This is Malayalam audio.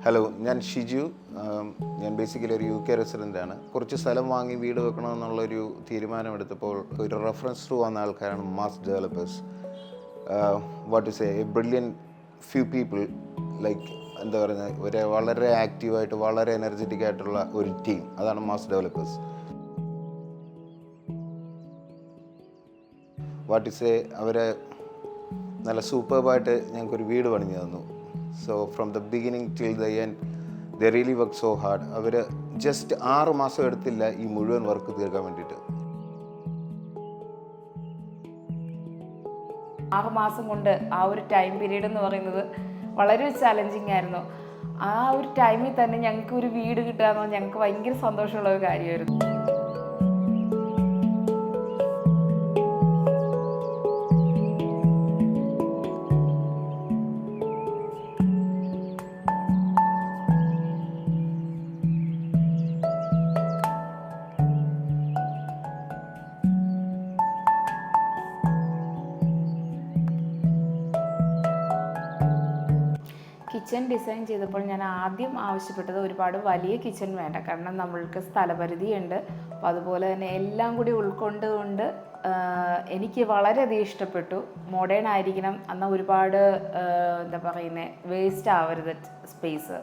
ഹലോ, ഞാൻ ഷിജു. ഞാൻ ബേസിക്കലി ഒരു UK റെസിഡൻ്റാണ്. കുറച്ച് സ്ഥലം വാങ്ങി വീട് വെക്കണമെന്നുള്ളൊരു തീരുമാനമെടുത്തപ്പോൾ ഒരു റെഫറൻസ് ത്രൂ വന്ന ആൾക്കാരാണ് mass developers. What is A brilliant few people, like എന്താ പറയുന്നത്, ഒരു വളരെ ആക്റ്റീവായിട്ട് വളരെ എനർജറ്റിക് ആയിട്ടുള്ള ഒരു ടീം, അതാണ് mass developers. What is A അവരെ നല്ല സൂപ്പർബായിട്ട് ഞങ്ങൾക്കൊരു വീട് പണിഞ്ഞു തന്നു. So from the beginning till the end they really work so hard. Our just 6 മാസം എടുത്തില്ല ഈ മുഴുവൻ വർക്ക് തീർക്കാൻ വേണ്ടിയിട്ട്. 6 മാസം കൊണ്ട് ആ ഒരു ടൈം പീരീഡ് എന്ന് പറയുന്നത് വളരെ ചലഞ്ചിങ് ആയിരുന്നു. ആ ഒരു ടൈമിൽ തന്നെ ഞങ്ങൾക്ക് ഒരു വീട് കിട്ടുക എന്ന് പറഞ്ഞാൽ ഞങ്ങൾക്ക് ഭയങ്കര സന്തോഷമുള്ള ഒരു കാര്യമായിരുന്നു. കിച്ചൺ ഡിസൈൻ ചെയ്തപ്പോൾ ഞാൻ ആദ്യം ആവശ്യപ്പെട്ടത് ഒരുപാട് വലിയ കിച്ചൺ വേണ്ട, കാരണം നമ്മൾക്ക് സ്ഥലപരിധിയുണ്ട്. അപ്പോൾ അതുപോലെ തന്നെ എല്ലാം കൂടി ഉൾക്കൊണ്ടുകൊണ്ട് എനിക്ക് വളരെയധികം ഇഷ്ടപ്പെട്ടു. മോഡേൺ ആയിരിക്കണം, എന്നാൽ ഒരുപാട് എന്താ പറയുന്നത്, വേസ്റ്റ് ആവരുത് സ്പേസ്.